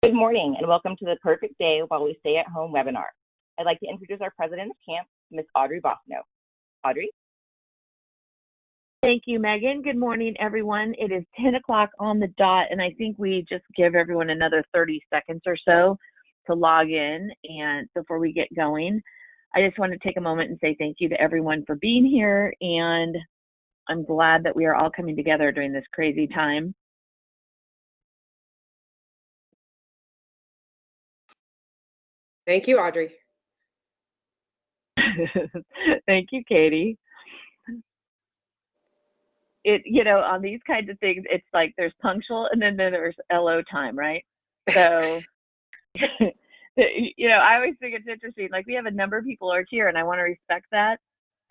Good morning and welcome to the Perfect Day While We Stay at Home webinar. I'd like to introduce our president of camp, Ms. Audrey Bosno. Audrey? Thank you, Megan. Good morning, everyone. It is 10 o'clock on the dot, and I think we just give everyone another 30 seconds or so to log in and before we get going. I just want to take a moment and say thank you to everyone for being here, and I'm glad that we are all coming together during this crazy time. Thank you, Audrey. Thank you, Katie. On these kinds of things, it's like there's punctual and then there's LO time, right? So, I always think it's interesting. Like, we have a number of people who are here, and I want to respect that.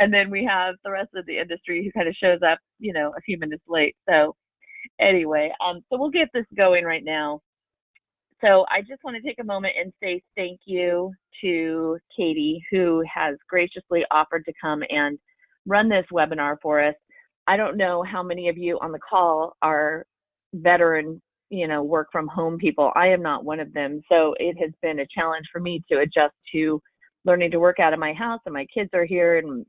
And then we have the rest of the industry who kind of shows up, a few minutes late. So anyway, so we'll get this going right now. So I just want to take a moment and say thank you to Katey, who has graciously offered to come and run this webinar for us. I don't know how many of you on the call are veteran, work from home people. I am not one of them. So it has been a challenge for me to adjust to learning to work out of my house, and my kids are here, and,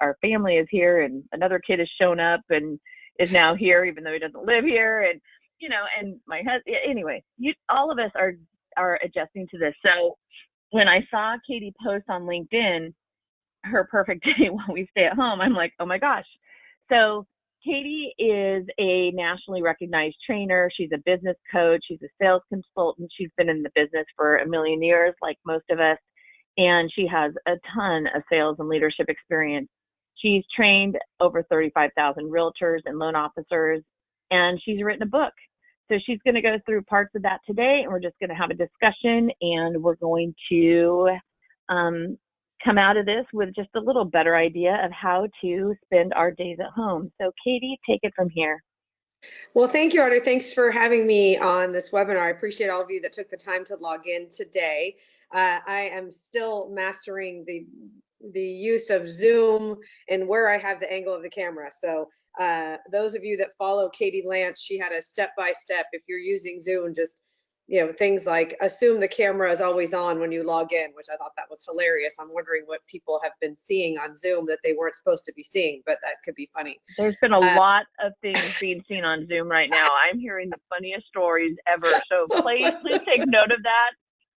our family is here, and another kid has shown up and is now here, even though he doesn't live here. And and my husband, anyway, all of us are adjusting to this. So when I saw Katey post on LinkedIn, her perfect day while we stay at home, I'm like, oh my gosh. So Katey is a nationally recognized trainer. She's a business coach. She's a sales consultant. She's been in the business for a million years, like most of us. And she has a ton of sales and leadership experience. She's trained over 35,000 realtors and loan officers, and she's written a book. So she's going to go through parts of that today, and we're just going to have a discussion, and we're going to come out of this with just a little better idea of how to spend our days at home. So Katey, take it from here. Well, thank you, Audrey. Thanks for having me on this webinar. I appreciate all of you that took the time to log in today. I am still mastering the use of Zoom and where I have the angle of the camera. So those of you that follow Katey Lance, she had a step-by-step. If you're using Zoom, just things like assume the camera is always on when you log in, which I thought that was hilarious. I'm wondering what people have been seeing on Zoom that they weren't supposed to be seeing, but that could be funny. There's been a lot of things being seen on Zoom right now. I'm hearing the funniest stories ever. So please take note of that.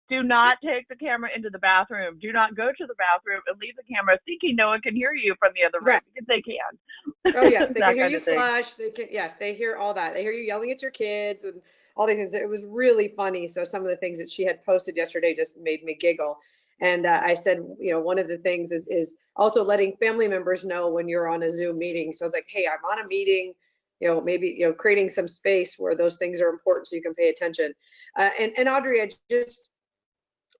Do not take the camera into the bathroom. Do not go to the bathroom and leave the camera thinking no one can hear you from the other room, right, because they can. Oh yes, they can hear you flush. They can, yes, they hear all that. They hear you yelling at your kids and all these things. It was really funny. So some of the things that she had posted yesterday just made me giggle. And I said, one of the things is also letting family members know when you're on a Zoom meeting. So it's like, hey, I'm on a meeting, maybe, creating some space where those things are important so you can pay attention. And Audrey, I just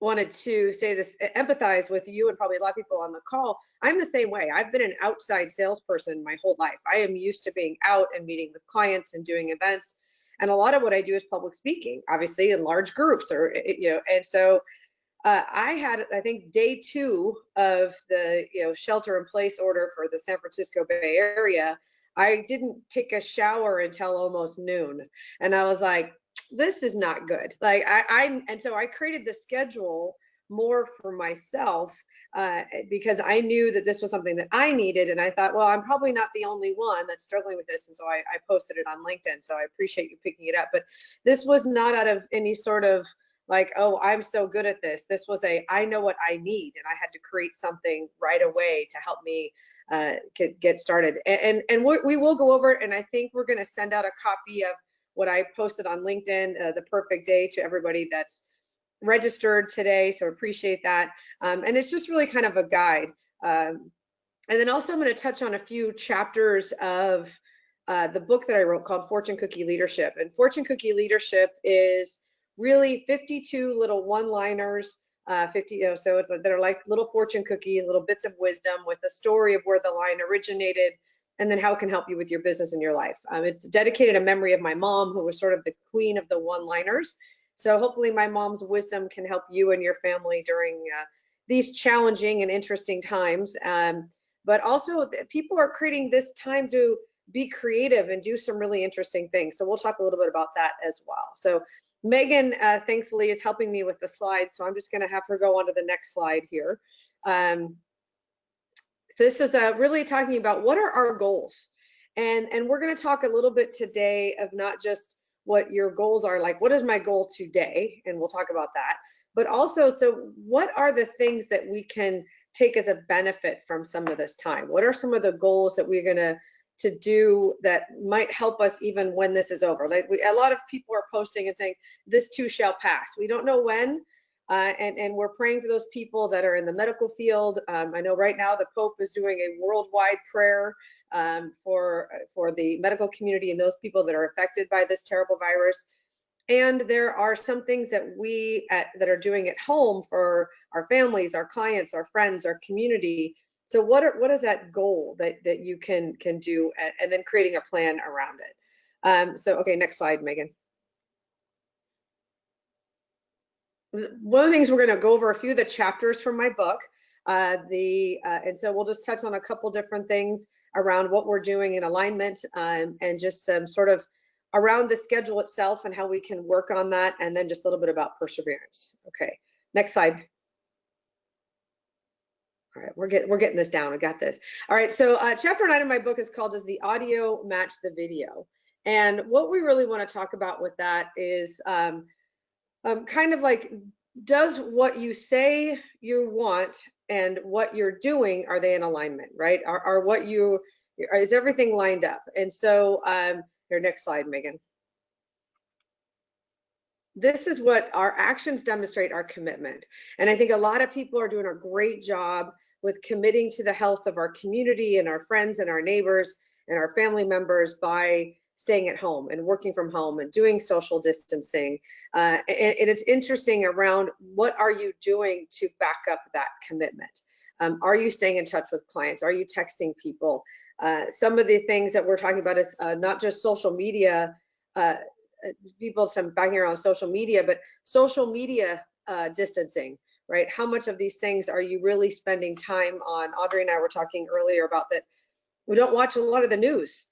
wanted to say this, empathize with you and probably a lot of people on the call. I'm the same way. I've been an outside salesperson my whole life. I am used to being out and meeting with clients and doing events. And a lot of what I do is public speaking, obviously in large groups, and so I had, I think, day 2 of the, shelter in place order for the San Francisco Bay Area. I didn't take a shower until almost noon. And I was like, this is not good. Like and so I created the schedule more for myself because I knew that this was something that I needed. And I thought, well, I'm probably not the only one that's struggling with this. And so I posted it on LinkedIn. So I appreciate you picking it up. But this was not out of any sort of like, oh, I'm so good at this. This was I know what I need. And I had to create something right away to help me get started. And we will go over it. And I think we're going to send out a copy of what I posted on LinkedIn, the perfect day, to everybody that's registered today. So appreciate that. And it's just really kind of a guide. And then also I'm going to touch on a few chapters of the book that I wrote called Fortune Cookie Leadership. And Fortune Cookie Leadership is really 52 little one-liners, so it's that are like little fortune cookies, little bits of wisdom with the story of where the line originated, and then how it can help you with your business and your life. It's dedicated in memory of my mom, who was sort of the queen of the one-liners. So hopefully my mom's wisdom can help you and your family during these challenging and interesting times. But also people are creating this time to be creative and do some really interesting things. So we'll talk a little bit about that as well. So Megan, thankfully, is helping me with the slides, so I'm just going to have her go on to the next slide here. This is really talking about what are our goals, and we're going to talk a little bit today of not just what your goals are, like what is my goal today, and we'll talk about that, but also, so what are the things that we can take as a benefit from some of this time? What are some of the goals that we're going to do that might help us even when this is over? Like a lot of people are posting and saying, this too shall pass. We don't know when, and we're praying for those people that are in the medical field. I know right now the Pope is doing a worldwide prayer for the medical community and those people that are affected by this terrible virus. And there are some things that we that are doing at home for our families, our clients, our friends, our community. So what is that goal that you can do, and then creating a plan around it. So okay, next slide, Megan. One of the things we're going to go over a few of the chapters from my book, and so we'll just touch on a couple different things around what we're doing in alignment, and just some sort of around the schedule itself and how we can work on that, and then just a little bit about perseverance. Okay, next slide. All right, we're getting this down. I got this. All right, so chapter 9 of my book is called "Does the Audio Match the Video?" And what we really want to talk about with that is kind of like, does what you say you want and what you're doing, are they in alignment, right? Is everything lined up? And so here, next slide, Megan. This is what our actions demonstrate our commitment. And I think a lot of people are doing a great job with committing to the health of our community and our friends and our neighbors and our family members by staying at home and working from home and doing social distancing. And it's interesting around what are you doing to back up that commitment? Are you staying in touch with clients? Are you texting people? Some of the things that we're talking about is not just social media, people some banging around social media, but social media distancing, right? How much of these things are you really spending time on? Audrey and I were talking earlier about that. We don't watch a lot of the news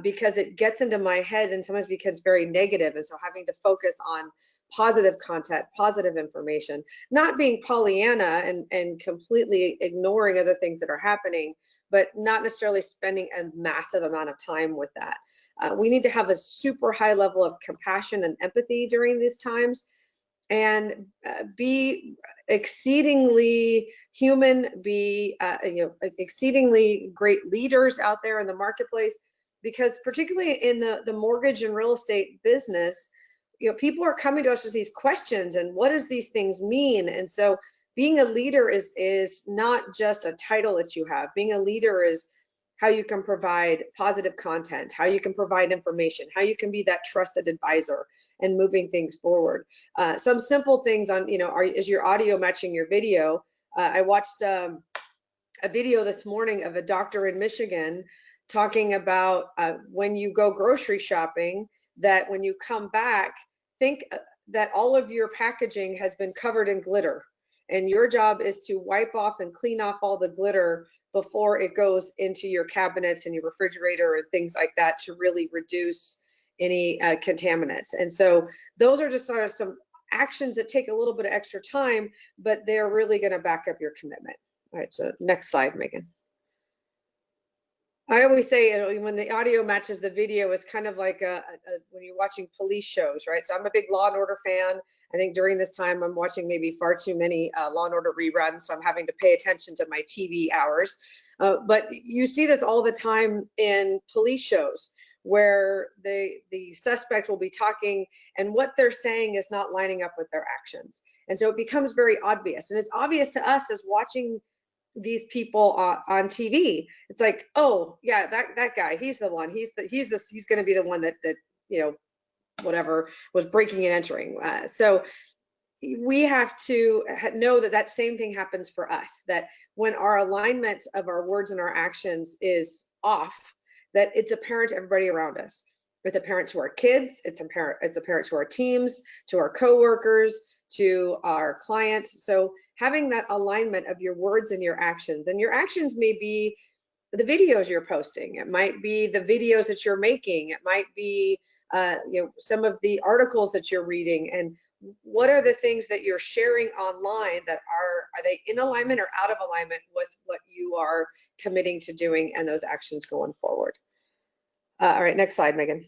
because it gets into my head and sometimes becomes very negative. And so having to focus on positive content, positive information, not being Pollyanna and completely ignoring other things that are happening, but not necessarily spending a massive amount of time with that. We need to have a super high level of compassion and empathy during these times, and be exceedingly human, be exceedingly great leaders out there in the marketplace, because particularly in the mortgage and real estate business, people are coming to us with these questions and what does these things mean? And so being a leader is not just a title that you have. Being a leader is how you can provide positive content, how you can provide information, how you can be that trusted advisor and moving things forward. Some simple things on, is your audio matching your video? I watched a video this morning of a doctor in Michigan talking about when you go grocery shopping, that when you come back, think that all of your packaging has been covered in glitter. And your job is to wipe off and clean off all the glitter before it goes into your cabinets and your refrigerator and things like that, to really reduce any contaminants. And so those are just sort of some actions that take a little bit of extra time, but they're really going to back up your commitment. All right, so next slide, Megan. I always say when the audio matches the video, is kind of like when you're watching police shows, right? So I'm a big Law and Order fan. I think during this time I'm watching maybe far too many Law and Order reruns, so I'm having to pay attention to my TV hours. But you see this all the time in police shows, where the suspect will be talking and what they're saying is not lining up with their actions. And so it becomes very obvious. And it's obvious to us as watching these people on TV. It's like, oh yeah, that guy, he's the one. He's going to be the one that whatever was breaking and entering. So we have to know that same thing happens for us, that when our alignment of our words and our actions is off, that it's apparent to everybody around us. It's apparent to our kids, it's apparent to our teams, to our coworkers, to our clients. So having that alignment of your words and your actions may be the videos you're posting. It might be the videos that you're making. It might be some of the articles that you're reading, and what are the things that you're sharing online that are they in alignment or out of alignment with what you are committing to doing and those actions going forward. All right, next slide, Megan.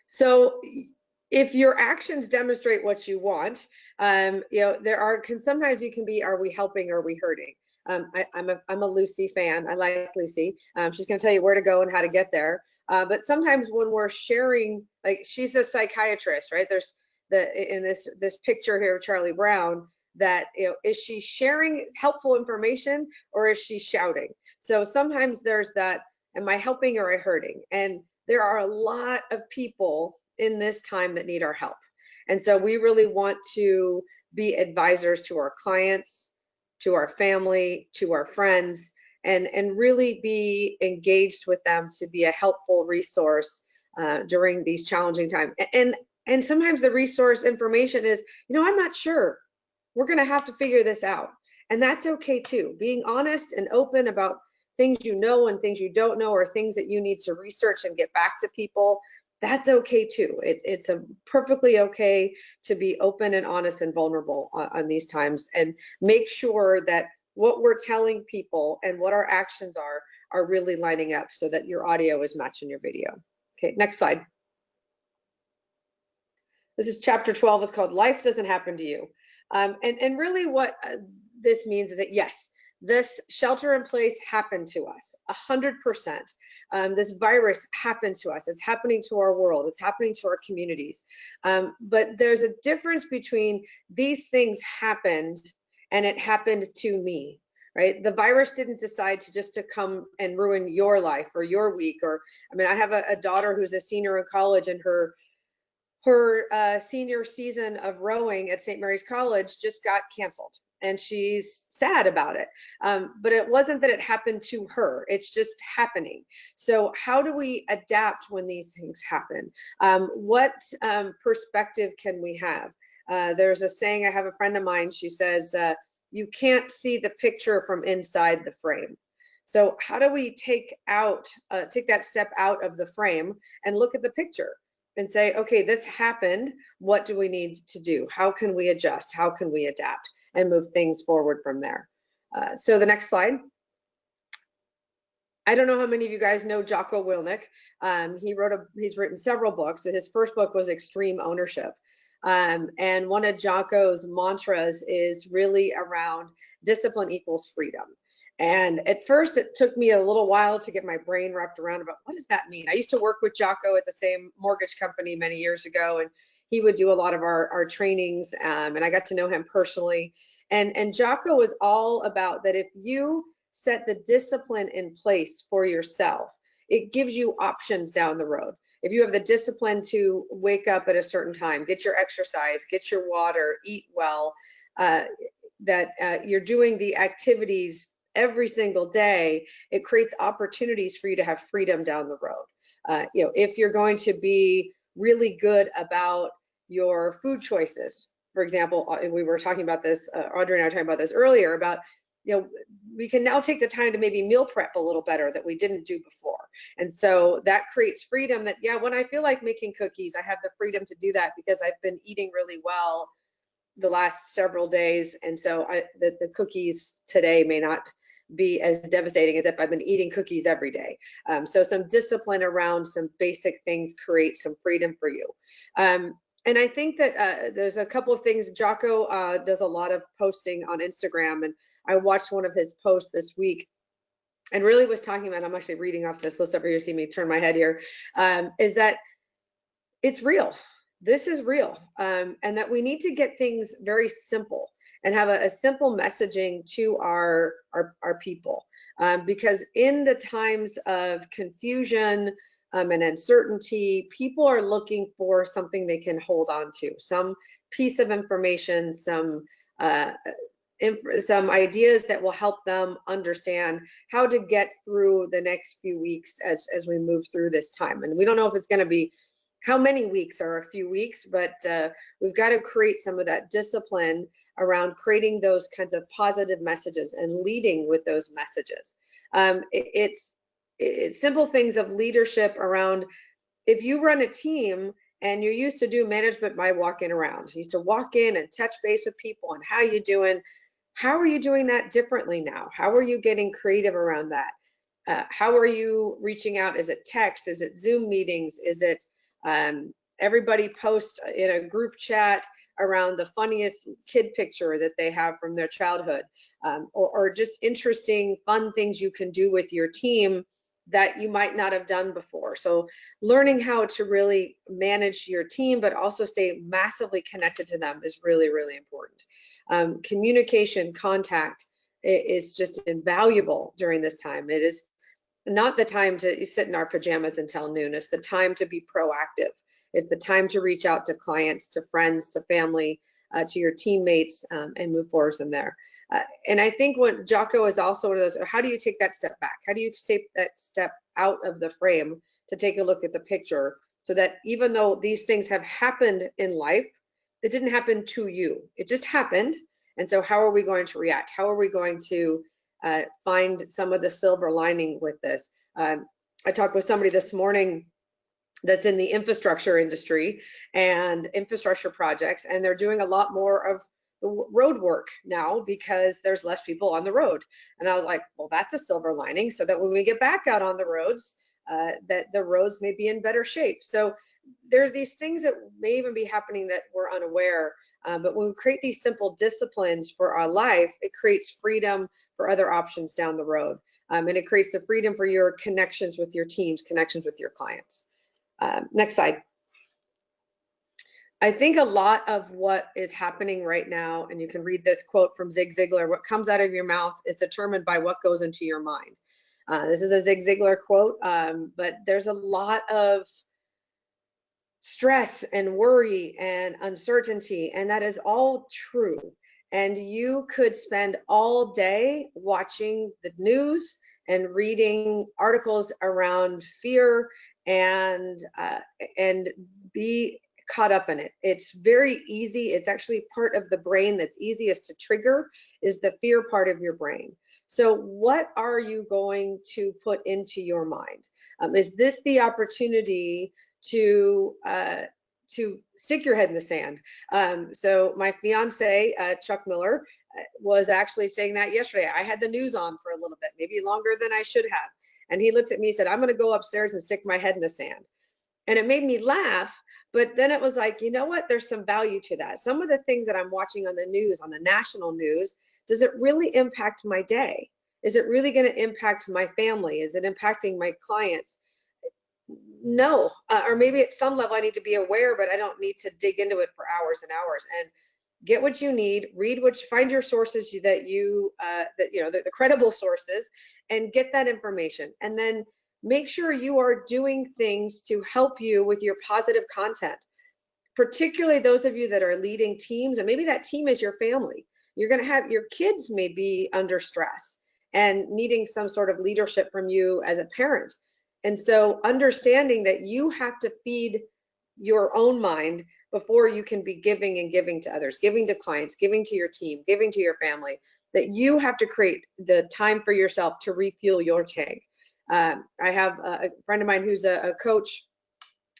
So if your actions demonstrate what you want, sometimes you can be, are we helping or are we hurting? I'm a Lucy fan. I like Lucy. She's going to tell you where to go and how to get there. But sometimes when we're sharing, like she's a psychiatrist, right? There's in this picture here of Charlie Brown, that is she sharing helpful information or is she shouting? So sometimes there's that, am I helping or am I hurting? And there are a lot of people in this time that need our help. And so we really want to be advisors to our clients, to our family, to our friends, and really be engaged with them to be a helpful resource during these challenging times. And sometimes the resource information is, I'm not sure. We're going to have to figure this out. And that's okay too. Being honest and open about things you know and things you don't know, or things that you need to research and get back to people, that's okay too. It's a perfectly okay to be open and honest and vulnerable on these times, and make sure that what we're telling people and what our actions are really lining up so that your audio is matching your video. Okay, next slide. This is chapter 12. It's called Life Doesn't Happen to You. And really what this means is that, yes, this shelter in place happened to us, 100%. This virus happened to us. It's happening to our world. It's happening to our communities. But there's a difference between these things happened and it happened to me, right? The virus didn't decide to come and ruin your life or your week. I have a daughter who's a senior in college, and her senior season of rowing at St. Mary's College just got canceled, and she's sad about it. But it wasn't that it happened to her, it's just happening. So how do we adapt when these things happen? What perspective can we have? There's a saying, I have a friend of mine, she says, you can't see the picture from inside the frame. So how do we take that step out of the frame and look at the picture and say, okay, this happened. What do we need to do? How can we adjust? How can we adapt and move things forward from there? So the next slide. I don't know how many of you guys know Jocko Willink. He's written several books. His first book was Extreme Ownership. And one of Jocko's mantras is really around discipline equals freedom. And at first, it took me a little while to get my brain wrapped around about what does that mean? I used to work with Jocko at the same mortgage company many years ago, and he would do a lot of our trainings, and I got to know him personally. And Jocko was all about that if you set the discipline in place for yourself, it gives you options down the road. If you have the discipline to wake up at a certain time, get your exercise, get your water, eat well, you're doing the activities every single day, it creates opportunities for you to have freedom down the road. If you're going to be really good about your food choices, for example, we were talking about this, Audrey and I were talking about this earlier, about we can now take the time to maybe meal prep a little better that we didn't do before. And so that creates freedom that, when I feel like making cookies, I have the freedom to do that because I've been eating really well the last several days. And so the cookies today may not be as devastating as if I've been eating cookies every day. So some discipline around some basic things create some freedom for you. And I think that there's a couple of things. Jocko does a lot of posting on Instagram, and I watched one of his posts this week and really was talking about, I'm actually reading off this list over here, you see me turn my head here, is that it's real. This is real, and that we need to get things very simple and have a simple messaging to our people, because in the times of confusion and uncertainty, people are looking for something they can hold on to, some piece of information, some ideas that will help them understand how to get through the next few weeks as we move through this time. And we don't know if it's going to be how many weeks or a few weeks, but we've got to create some of that discipline around creating those kinds of positive messages and leading with those messages. simple things of leadership around, if you run a team and you're used to do management by walking around, you used to walk in and touch base with people and how you doing, how are you doing that differently now? How are you getting creative around that? How are you reaching out? Is it text? Is it Zoom meetings? Is it everybody post in a group chat around the funniest kid picture that they have from their childhood, or just interesting, fun things you can do with your team that you might not have done before. So learning how to really manage your team, but also stay massively connected to them is really, really important. Communication, contact is just invaluable during this time. It is not the time to sit in our pajamas until noon. It's the time to be proactive. It's the time to reach out to clients, to friends, to family, to your teammates, and move forward from there. And I think what Jocko is also one of those, how do you take that step back? How do you take that step out of the frame to take a look at the picture, so that even though these things have happened in life, it didn't happen to you. It just happened. And so how are we going to react? How are we going to find some of the silver lining with this? I talked with somebody this morning that's in the infrastructure industry and infrastructure projects, and they're doing a lot more of the road work now because there's less people on the road. And I was like, well, that's a silver lining, so that when we get back out on the roads, that the roads may be in better shape. So there are these things that may even be happening that we're unaware, but when we create these simple disciplines for our life, it creates freedom for other options down the road. And it creates the freedom for your connections with your teams, connections with your clients. Next slide. I think a lot of what is happening right now, and you can read this quote from Zig Ziglar, what comes out of your mouth is determined by what goes into your mind. This is a Zig Ziglar quote, but there's a lot of stress and worry and uncertainty, and that is all true. And you could spend all day watching the news and reading articles around fear and be caught up in it. It's very easy. It's actually part of the brain that's easiest to trigger, is the fear part of your brain. So what are you going to put into your mind? Is this the opportunity to stick your head in the sand? So my fiance, Chuck Miller, was actually saying that yesterday. I had the news on for a little bit, maybe longer than I should have. And he looked at me and said, I'm going to go upstairs and stick my head in the sand. And it made me laugh. But then it was like, you know what? There's some value to that. Some of the things that I'm watching on the news, on the national news, does it really impact my day? Is it really going to impact my family? Is it impacting my clients? No. Or maybe at some level I need to be aware, but I don't need to dig into it for hours and hours. And get what you need, read what, find your sources that you, the credible sources, and get that information. And then make sure you are doing things to help you with your positive content, particularly those of you that are leading teams, and maybe that team is your family. You're going to have your kids may be under stress and needing some sort of leadership from you as a parent. And so understanding that you have to feed your own mind before you can be giving and giving to others, giving to clients, giving to your team, giving to your family, that you have to create the time for yourself to refuel your tank. I have a friend of mine who's a coach.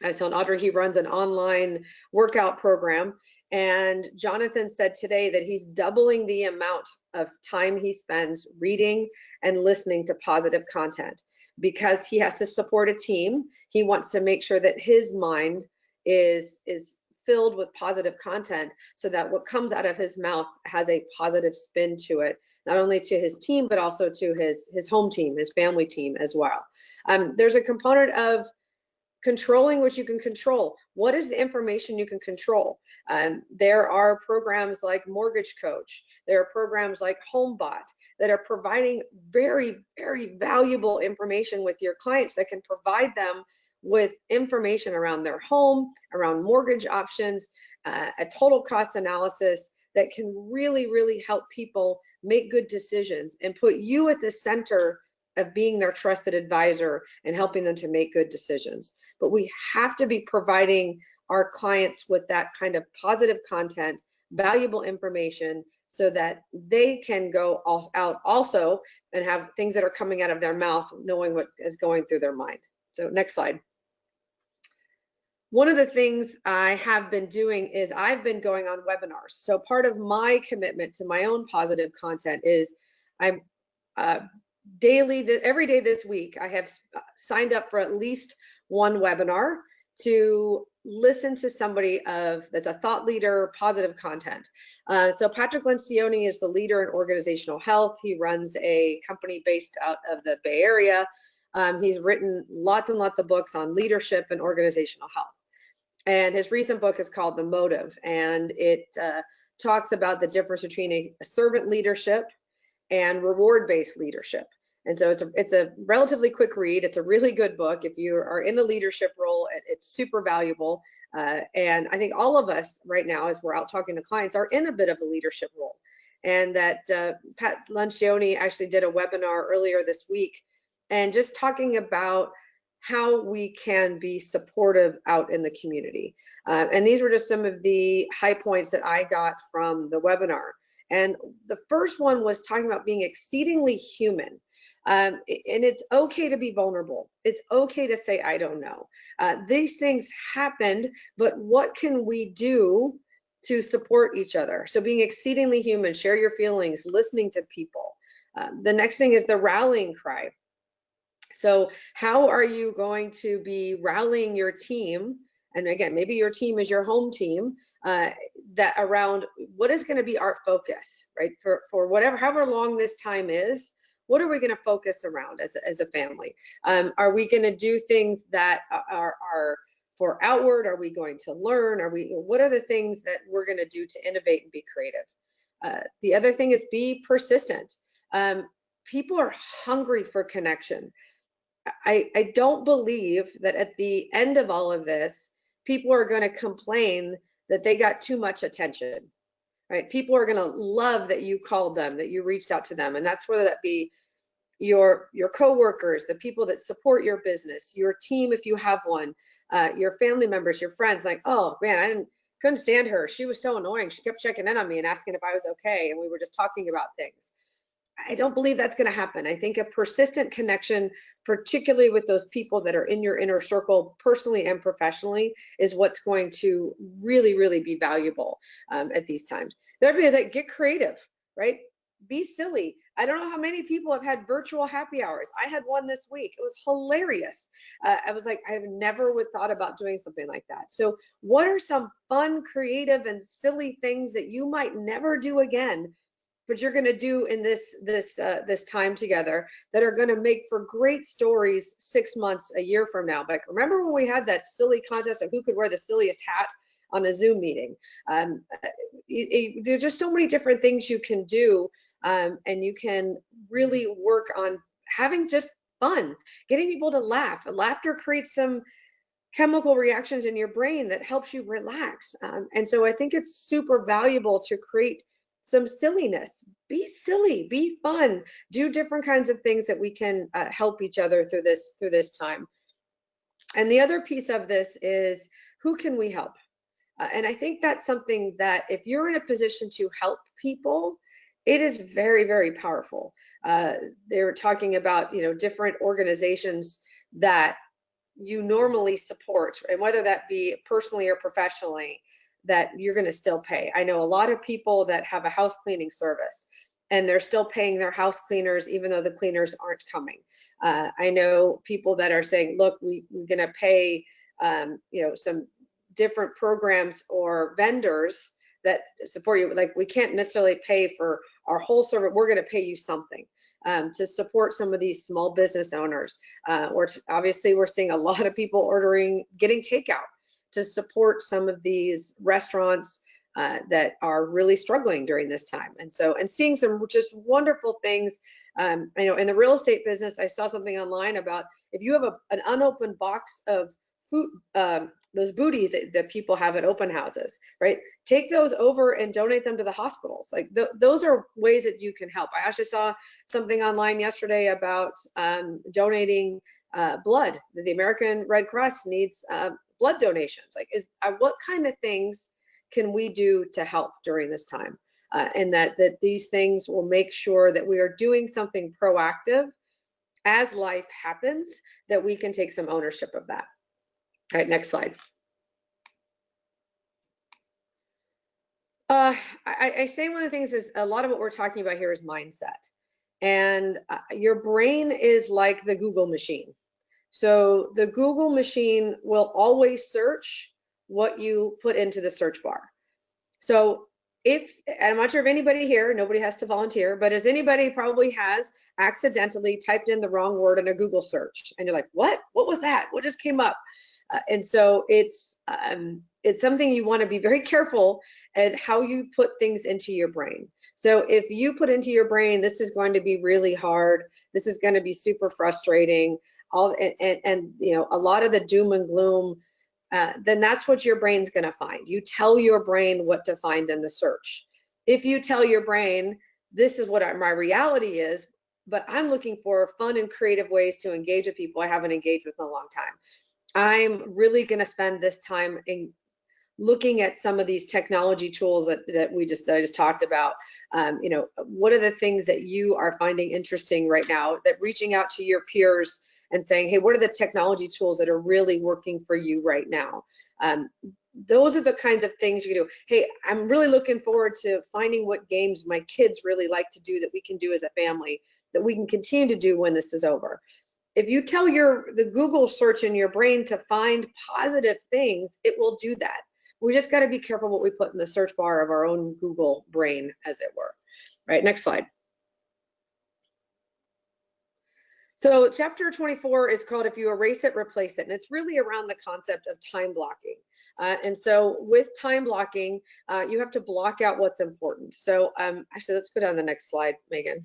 I was telling Audrey he runs an online workout program, and Jonathan said today that he's doubling the amount of time he spends reading and listening to positive content because he has to support a team. He wants to make sure that his mind is filled with positive content so that what comes out of his mouth has a positive spin to it, not only to his team, but also to his home team, his family team as well. There's a component of controlling what you can control. What is the information you can control? There are programs like Mortgage Coach. There are programs like HomeBot that are providing very, very valuable information with your clients that can provide them with information around their home, around mortgage options, a total cost analysis that can really, really help people make good decisions and put you at the center of being their trusted advisor and helping them to make good decisions. But we have to be providing our clients with that kind of positive content, valuable information, so that they can go out also and have things that are coming out of their mouth, knowing what is going through their mind. So next slide. One of the things I have been doing is I've been going on webinars. So part of my commitment to my own positive content is I'm every day this week, I have signed up for at least one webinar to listen to somebody that's a thought leader, positive content. So Patrick Lencioni is the leader in organizational health. He runs a company based out of the Bay Area. He's written lots and lots of books on leadership and organizational health. And his recent book is called The Motive, and it talks about the difference between a servant leadership and reward-based leadership. And so it's a relatively quick read. It's a really good book. If you are in a leadership role, it's super valuable. And I think all of us right now, as we're out talking to clients, are in a bit of a leadership role. And that Pat Lencioni actually did a webinar earlier this week, and just talking about how we can be supportive out in the community. And these were just some of the high points that I got from the webinar. And the first one was talking about being exceedingly human. And it's okay to be vulnerable. It's okay to say, I don't know. These things happened, but what can we do to support each other? So being exceedingly human, share your feelings, listening to people. The next thing is the rallying cry. So how are you going to be rallying your team? And again, maybe your team is your home team, that around what is going to be our focus, right? For whatever, however long this time is, what are we going to focus around as a family? Are we going to do things that are for outward? Are we going to learn? What are the things that we're going to do to innovate and be creative? The other thing is be persistent. People are hungry for connection. I don't believe that at the end of all of this, people are going to complain that they got too much attention, right? People are going to love that you called them, that you reached out to them. And that's whether that be your coworkers, the people that support your business, your team, if you have one, your family members, your friends, like, oh man, I couldn't stand her. She was so annoying. She kept checking in on me and asking if I was okay. And we were just talking about things. I don't believe that's going to happen. I think a persistent connection, particularly with those people that are in your inner circle, personally and professionally, is what's going to really, really be valuable at these times. The other thing is like, get creative, right? Be silly. I don't know how many people have had virtual happy hours. I had one this week. It was hilarious. I was like, I've never would thought about doing something like that. So what are some fun, creative, and silly things that you might never do again, but you're going to do in this time together, that are going to make for great stories 6 months, a year from now? Like, remember when we had that silly contest of who could wear the silliest hat on a Zoom meeting? There's just so many different things you can do, and you can really work on having just fun, getting people to laugh. Laughter creates some chemical reactions in your brain that helps you relax. And so I think it's super valuable to create some silliness. Be silly, be fun, do different kinds of things that we can help each other through this time. And the other piece of this is, who can we help? And I think that's something that if you're in a position to help people, it is very, very powerful. They were talking about, different organizations that you normally support, and whether that be personally or professionally, that you're going to still pay. I know a lot of people that have a house cleaning service, and they're still paying their house cleaners even though the cleaners aren't coming. I know people that are saying, look, we're going to pay some different programs or vendors that support you. Like, we can't necessarily pay for our whole service. We're going to pay you something to support some of these small business owners. Obviously, we're seeing a lot of people getting takeout to support some of these restaurants that are really struggling during this time. And seeing some just wonderful things. In the real estate business, I saw something online about if you have an unopened box of food, those booties that people have at open houses, right? Take those over and donate them to the hospitals. Like those are ways that you can help. I actually saw something online yesterday about donating blood. The American Red Cross needs blood donations. Like, what kind of things can we do to help during this time? and that these things will make sure that we are doing something proactive as life happens, that we can take some ownership of that. All right, next slide. I say one of the things is a lot of what we're talking about here is mindset. And your brain is like the Google machine. So the Google machine will always search what you put into the search bar. So if, I'm not sure if anybody here, nobody has to volunteer, but as anybody probably has accidentally typed in the wrong word in a Google search, and you're like, what was that? What just came up? And so it's something you want to be very careful at how you put things into your brain. So if you put into your brain, this is going to be really hard, this is going to be super frustrating, and you know, a lot of the doom and gloom, then that's what your brain's going to find. You tell your brain what to find in the search. If you tell your brain, this is what my reality is, but I'm looking for fun and creative ways to engage with people I haven't engaged with in a long time. I'm really going to spend this time in looking at some of these technology tools that I just talked about. You know, what are the things that you are finding interesting right now, that reaching out to your peers and saying, hey, what are the technology tools that are really working for you right now? Those are the kinds of things you do. Hey, I'm really looking forward to finding what games my kids really like to do that we can do as a family, that we can continue to do when this is over. If you tell the Google search in your brain to find positive things, it will do that. We just got to be careful what we put in the search bar of our own Google brain, as it were. Right, next slide. So chapter 24 is called If You Erase It, Replace It. And it's really around the concept of time blocking. And so with time blocking, you have to block out what's important. So actually, let's go down to the next slide, Megan.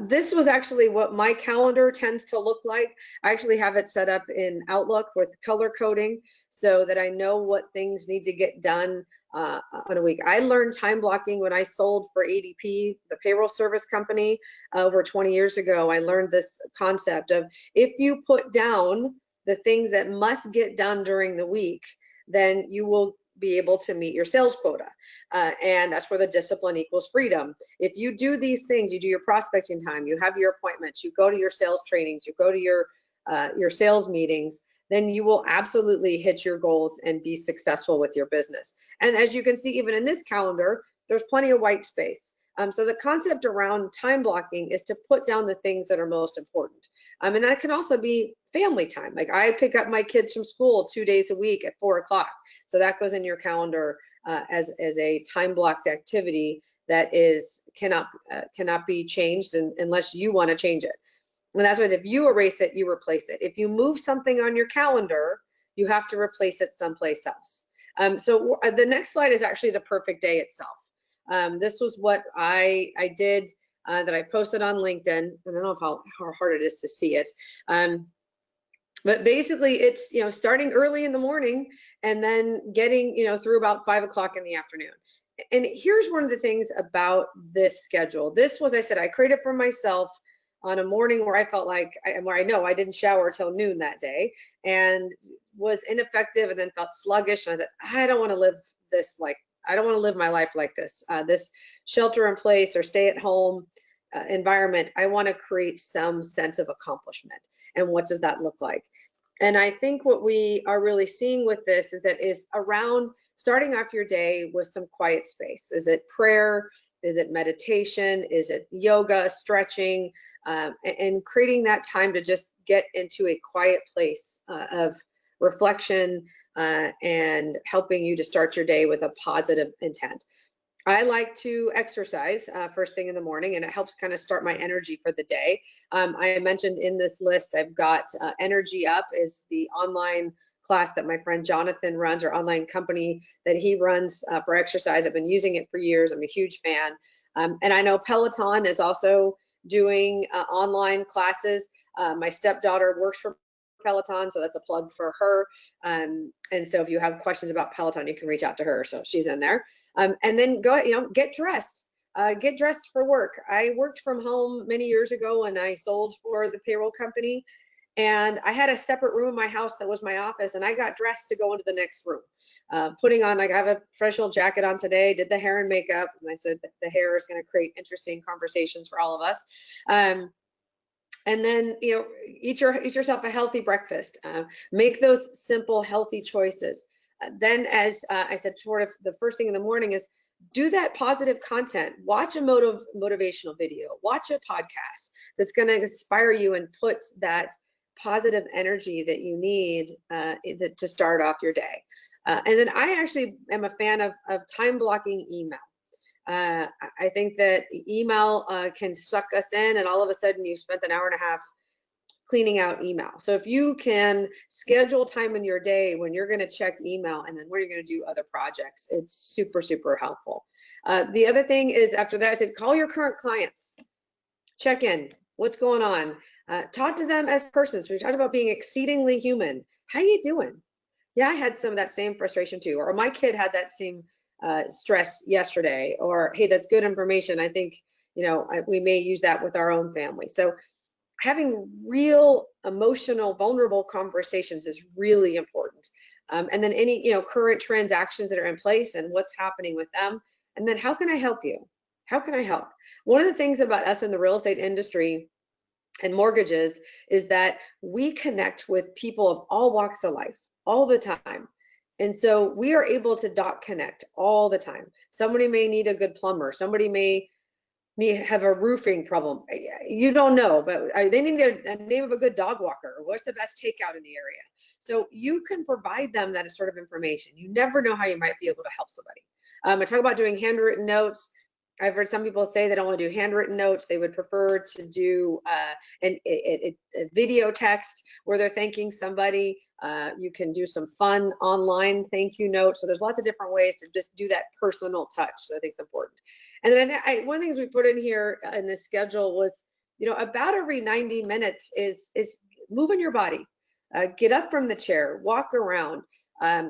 This was actually what my calendar tends to look like. I actually have it set up in Outlook with color coding so that I know what things need to get done on a week. I learned time blocking when I sold for ADP, the payroll service company, over 20 years ago. I learned this concept of, if you put down the things that must get done during the week, then you will be able to meet your sales quota. And that's where the discipline equals freedom. If you do these things, you do your prospecting time, you have your appointments, you go to your sales trainings, you go to your sales meetings, then you will absolutely hit your goals and be successful with your business. And as you can see, even in this calendar, there's plenty of white space. So the concept around time blocking is to put down the things that are most important. And that can also be family time. Like, I pick up my kids from school 2 days a week at 4 o'clock. So that goes in your calendar as a time blocked activity that cannot be changed unless you want to change it. And that's what, if you erase it, you replace it. If you move something on your calendar, you have to replace it someplace else. So the next slide is actually the perfect day itself. This was what I did that I posted on LinkedIn. I don't know how hard it is to see it. But basically, it's, you know, starting early in the morning and then getting, you know, through about 5 o'clock in the afternoon. And here's one of the things about this schedule. This was, I said, I created for myself on a morning where I felt like, where I know I didn't shower till noon that day and was ineffective and then felt sluggish. And I thought, I don't want to live this, like, I don't want to live my life like this. This shelter in place or stay at home environment, I want to create some sense of accomplishment. And what does that look like? And I think what we are really seeing with this is that is around starting off your day with some quiet space. Is it prayer? Is it meditation? Is it yoga, stretching, and creating that time to just get into a quiet place of reflection and helping you to start your day with a positive intent. I like to exercise first thing in the morning, and it helps kind of start my energy for the day. I mentioned in this list, I've got Energy Up is the online class that my friend Jonathan runs, or online company that he runs for exercise. I've been using it for years. I'm a huge fan. And I know Peloton is also doing online classes. My stepdaughter works for Peloton, so that's a plug for her. And so if you have questions about Peloton, you can reach out to her. So she's in there. And then go, you know, get dressed for work. I worked from home many years ago when I sold for the payroll company. And I had a separate room in my house that was my office, and I got dressed to go into the next room. Putting on, like, I have a professional jacket on today, did the hair and makeup, and I said that the hair is going to create interesting conversations for all of us. And then, eat yourself a healthy breakfast. Make those simple, healthy choices. Then, as I said, sort of the first thing in the morning is do that positive content. Watch a motivational video. Watch a podcast that's going to inspire you and put that positive energy that you need to start off your day. And then I actually am a fan of time blocking email. I think that email can suck us in, and all of a sudden you've spent an hour and a half cleaning out email. So if you can schedule time in your day when you're going to check email and then when you're going to do other projects, it's super, super helpful. The other thing is, after that, I said, call your current clients, check in, what's going on, talk to them as persons. We talked about being exceedingly human. How you doing? Yeah, I had some of that same frustration too, or my kid had that same stress yesterday, or hey, that's good information. I think, we may use that with our own family. So having real emotional, vulnerable conversations is really important. And then any, current transactions that are in place and what's happening with them. And then how can I help you? How can I help? One of the things about us in the real estate industry and mortgages is that we connect with people of all walks of life all the time. And so we are able to dot connect all the time. Somebody may need a good plumber. Somebody may have a roofing problem. You don't know, but they need a name of a good dog walker. What's the best takeout in the area? So you can provide them that sort of information. You never know how you might be able to help somebody. I talk about doing handwritten notes. I've heard some people say they don't want to do handwritten notes. They would prefer to do a video text where they're thanking somebody. You can do some fun online thank you notes. So there's lots of different ways to just do that personal touch. So I think it's important. And then one of the things we put in here in this schedule was, about every 90 minutes is moving your body. Get up from the chair, walk around,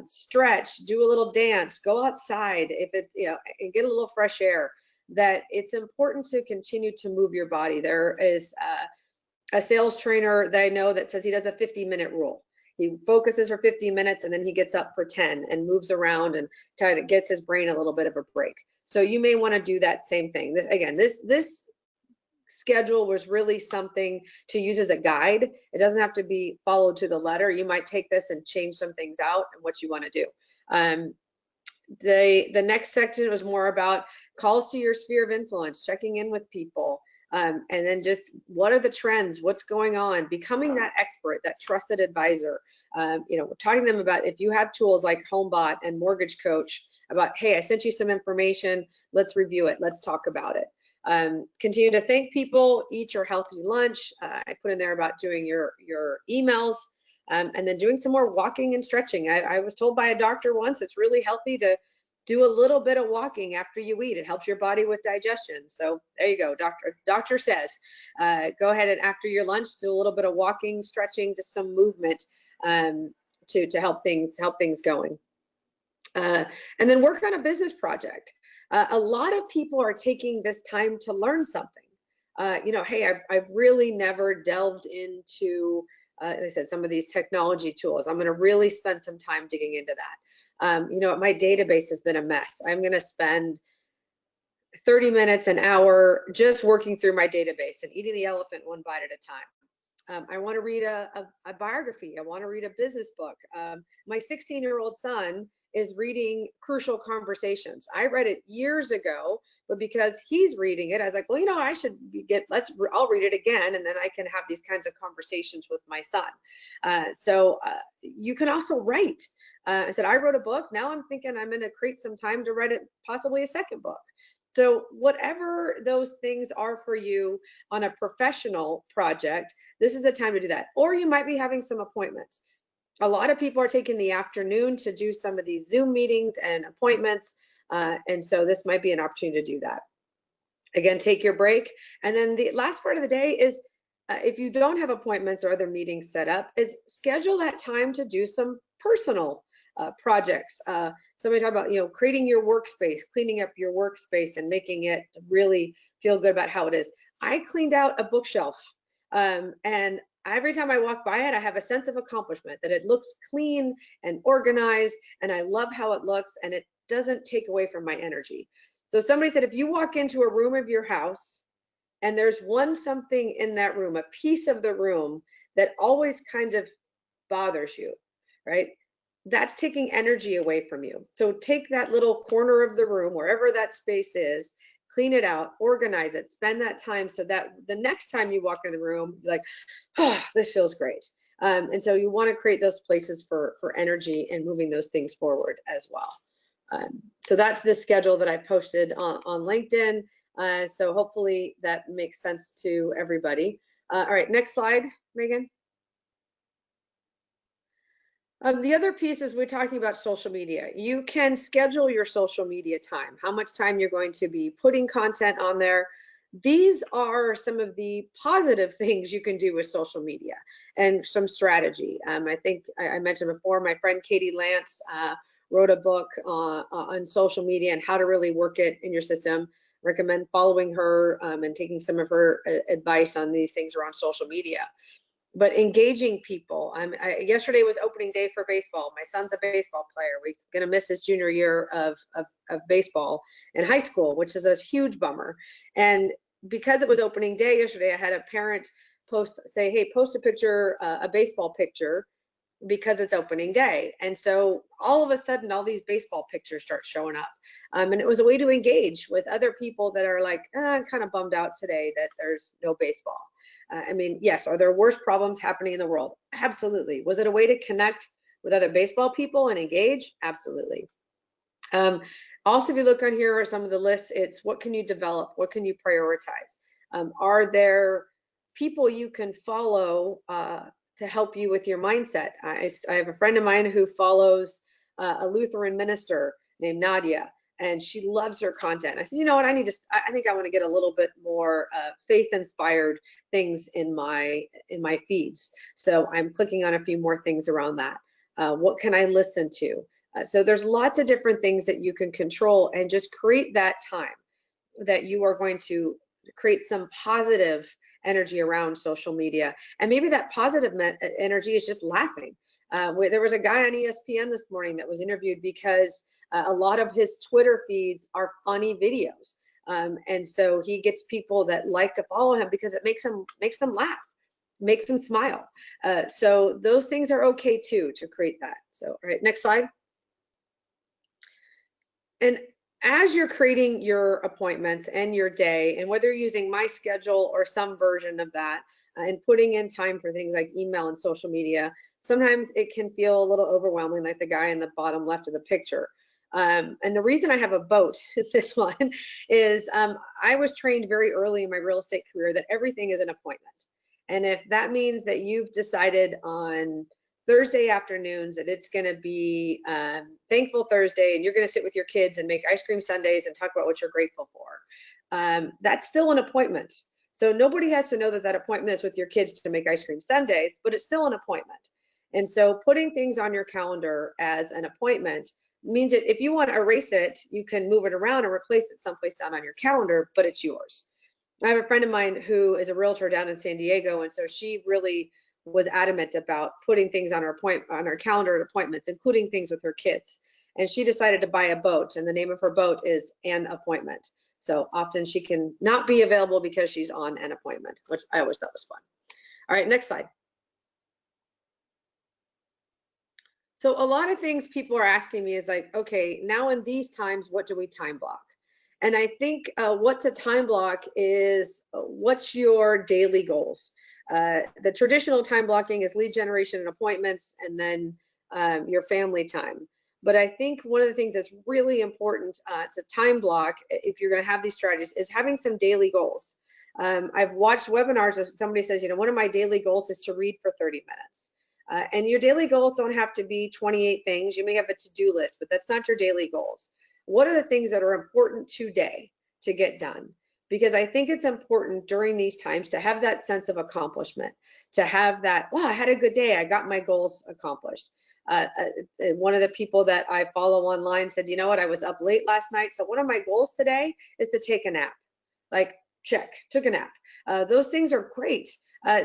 stretch, do a little dance, go outside if it's, and get a little fresh air. That it's important to continue to move your body. There is a sales trainer that I know that says he does a 50-minute rule. He focuses for 50 minutes and then he gets up for 10 and moves around and kind of gets his brain a little bit of a break. So you may want to do that same thing. This schedule was really something to use as a guide. It doesn't have to be followed to the letter. You might take this and change some things out and what you want to do. The next section was more about calls to your sphere of influence, checking in with people, and then just what are the trends, what's going on, becoming that expert, that trusted advisor. Talking to them about, if you have tools like HomeBot and Mortgage Coach, about, hey, I sent you some information, let's review it, let's talk about it. Continue to thank people, eat your healthy lunch. I put in there about doing your emails. And then doing some more walking and stretching. I was told by a doctor once it's really healthy to do a little bit of walking after you eat. It helps your body with digestion. So there you go, doctor says, go ahead and after your lunch, do a little bit of walking, stretching, just some movement to help things going. And then work on a business project. A lot of people are taking this time to learn something. Hey, I've really never delved into like I said, some of these technology tools. I'm going to really spend some time digging into that. My database has been a mess. I'm going to spend 30 minutes, an hour just working through my database and eating the elephant one bite at a time. I want to read a biography. I want to read a business book. My 16-year-old son is reading Crucial Conversations. I read it years ago, but because he's reading it, I was like, well, I should I'll read it again, and then I can have these kinds of conversations with my son. So you can also write. I said, I wrote a book. Now I'm thinking I'm going to create some time to write possibly a second book. So whatever those things are for you on a professional project, this is the time to do that. Or you might be having some appointments. A lot of people are taking the afternoon to do some of these Zoom meetings and appointments. And so this might be an opportunity to do that. Again, take your break. And then the last part of the day is if you don't have appointments or other meetings set up, is schedule that time to do some personal projects. Somebody talked about, creating your workspace, cleaning up your workspace and making it really feel good about how it is. I cleaned out a bookshelf And every time I walk by it, I have a sense of accomplishment, that it looks clean and organized, and I love how it looks, and it doesn't take away from my energy. So somebody said, if you walk into a room of your house and there's something in that room, a piece of the room that always kind of bothers you, right? That's taking energy away from you. So take that little corner of the room, wherever that space is, clean it out, organize it, spend that time so that the next time you walk in the room, you're like, oh, this feels great. And so you want to create those places for energy and moving those things forward as well. So that's the schedule that I posted on LinkedIn. So hopefully that makes sense to everybody. All right, next slide, Megan. The other piece is we're talking about social media. You can schedule your social media time, how much time you're going to be putting content on there. These are some of the positive things you can do with social media and some strategy. I think I mentioned before, my friend Katey Lance wrote a book on social media and how to really work it in your system. Recommend following her and taking some of her advice on these things around social media. But engaging people. Yesterday was opening day for baseball. My son's a baseball player. We're going to miss his junior year of baseball in high school, which is a huge bummer. And because it was opening day yesterday, I had a parent say, hey, post a picture, a baseball picture, because it's opening day. And so all of a sudden, all these baseball pictures start showing up. And it was a way to engage with other people that are like, I'm kind of bummed out today that there's no baseball. I mean, yes, are there worse problems happening in the world? Absolutely. Was it a way to connect with other baseball people and engage? Absolutely. Also, if you look on here are some of the lists, it's what can you develop? What can you prioritize? Are there people you can follow to help you with your mindset? I have a friend of mine who follows a Lutheran minister named Nadia, and she loves her content. I said, you know what, I think I want to get a little bit more faith-inspired things in my feeds. So I'm clicking on a few more things around that. What can I listen to? So there's lots of different things that you can control, and just create that time that you are going to create some positive energy around social media. And maybe that positive energy is just laughing. There was a guy on ESPN this morning that was interviewed because a lot of his Twitter feeds are funny videos. And so he gets people that like to follow him because it makes them laugh, makes them smile. So those things are okay too, to create that. So, all right, next slide. And as you're creating your appointments and your day, and whether you're using my schedule or some version of that, and putting in time for things like email and social media, sometimes it can feel a little overwhelming, like the guy in the bottom left of the picture. And the reason I have a boat, this one, is I was trained very early in my real estate career that everything is an appointment. And if that means that you've decided on Thursday afternoons that it's going to be Thankful Thursday, and you're going to sit with your kids and make ice cream sundaes and talk about what you're grateful for, that's still an appointment. So nobody has to know that that appointment is with your kids to make ice cream sundaes, but it's still an appointment. And so putting things on your calendar as an appointment means that if you want to erase it, you can move it around and replace it someplace down on your calendar, but it's yours. I have a friend of mine who is a realtor down in San Diego, and so she really was adamant about putting things on her calendar at appointments, including things with her kids. And she decided to buy a boat, and the name of her boat is An Appointment. So often she can not be available because she's on an appointment, which I always thought was fun. All right, next slide. So a lot of things people are asking me is like, okay, now in these times, what do we time block? And I think what's a time block is what's your daily goals? The traditional time blocking is lead generation and appointments, and then your family time. But I think one of the things that's really important to time block, if you're going to have these strategies, is having some daily goals. I've watched webinars as somebody says, you know, one of my daily goals is to read for 30 minutes. And your daily goals don't have to be 28 things. You may have a to-do list, but that's not your daily goals. What are the things that are important today to get done? Because I think it's important during these times to have that sense of accomplishment, to have that, wow, I had a good day, I got my goals accomplished. One of the people that I follow online said, you know what, I was up late last night, so one of my goals today is to take a nap. Like, check, took a nap. Those things are great.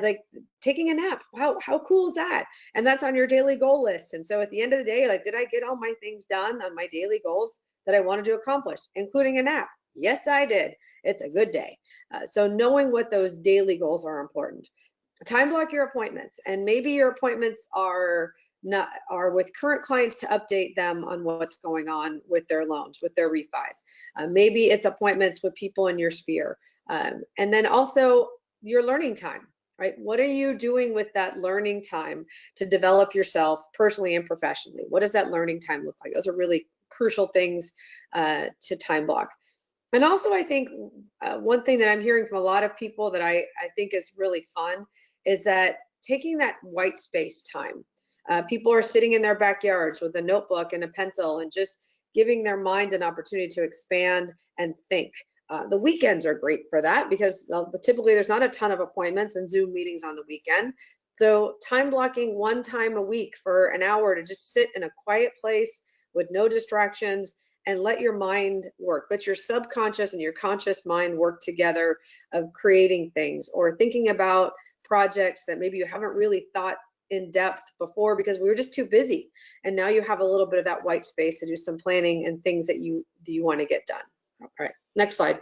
like taking a nap. How cool is that? And that's on your daily goal list. And so at the end of the day, like, did I get all my things done on my daily goals that I wanted to accomplish, including a nap? Yes, I did. It's a good day. So knowing what those daily goals are important. Time block your appointments, and maybe your appointments are with current clients to update them on what's going on with their loans, with their refis. Maybe it's appointments with people in your sphere. And then also your learning time, right? What are you doing with that learning time to develop yourself personally and professionally? What does that learning time look like? Those are really crucial things to time block. And also, I think one thing that I'm hearing from a lot of people that I think is really fun is that taking that white space time. People are sitting in their backyards with a notebook and a pencil and just giving their mind an opportunity to expand and think. The weekends are great for that because typically there's not a ton of appointments and Zoom meetings on the weekend. So time blocking one time a week for an hour to just sit in a quiet place with no distractions and let your mind work. Let your subconscious and your conscious mind work together of creating things or thinking about projects that maybe you haven't really thought in depth before because we were just too busy. And now you have a little bit of that white space to do some planning and things that you want to get done. All right, next slide.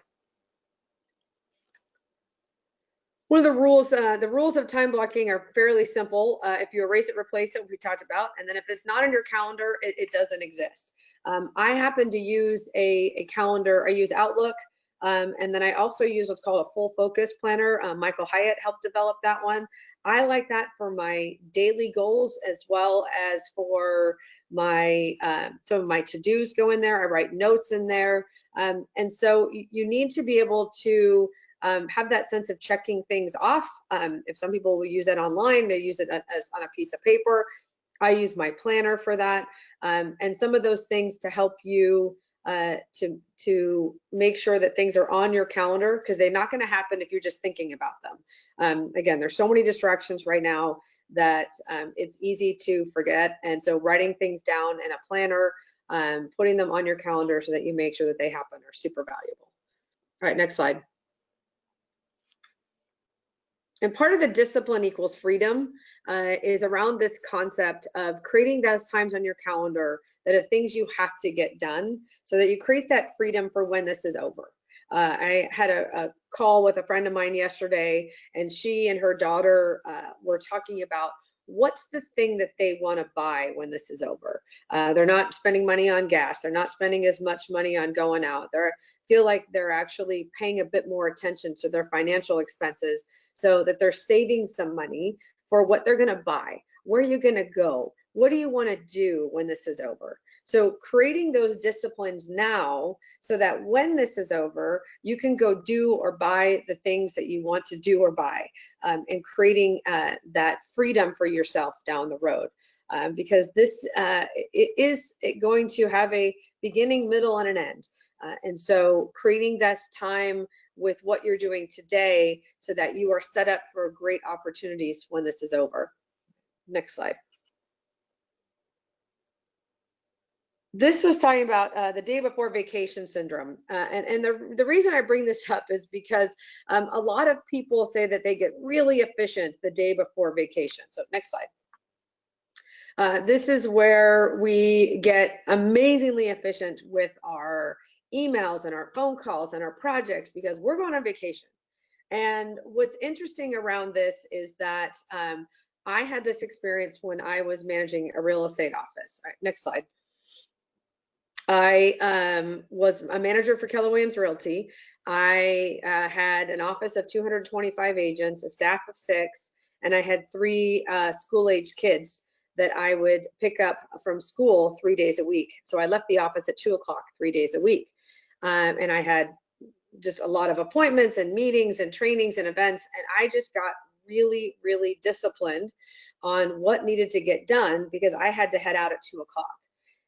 One of the rules of time blocking are fairly simple. If you erase it, replace it, we talked about, and then if it's not in your calendar, it doesn't exist. I happen to use a calendar. I use Outlook, and then I also use what's called a full focus planner. Michael Hyatt helped develop that one. I like that for my daily goals as well as for my some of my to-dos go in there. I write notes in there, and so you need to be able to have that sense of checking things off. If some people will use it online, they use it as on a piece of paper. I use my planner for that, and some of those things to help you to make sure that things are on your calendar because they're not going to happen if you're just thinking about them. Again, there's so many distractions right now that it's easy to forget, and so writing things down in a planner, putting them on your calendar so that you make sure that they happen are super valuable. All right, next slide. And part of the discipline equals freedom is around this concept of creating those times on your calendar that if things you have to get done so that you create that freedom for when this is over. I had a call with a friend of mine yesterday, and she and her daughter were talking about what's the thing that they want to buy when this is over. They're not spending money on gas. They're not spending as much money on going out. They feel like they're actually paying a bit more attention to their financial expenses so that they're saving some money for what they're going to buy. Where are you going to go? What do you want to do when this is over? So creating those disciplines now so that when this is over, you can go do or buy the things that you want to do or buy, and creating that freedom for yourself down the road. Because this is going to have a beginning, middle, and an end. And so creating this time with what you're doing today so that you are set up for great opportunities when this is over. Next slide. This was talking about the day before vacation syndrome. And the reason I bring this up is because a lot of people say that they get really efficient the day before vacation. So next slide. This is where we get amazingly efficient with our emails and our phone calls and our projects because we're going on vacation. And what's interesting around this is that I had this experience when I was managing a real estate office. All right, next slide. I was a manager for Keller Williams Realty. I had an office of 225 agents, a staff of 6, and I had 3 school-age kids that I would pick up from school 3 days a week. So I left the office at 2 o'clock 3 days a week. And I had just a lot of appointments and meetings and trainings and events. And I just got really, really disciplined on what needed to get done because I had to head out at 2 o'clock.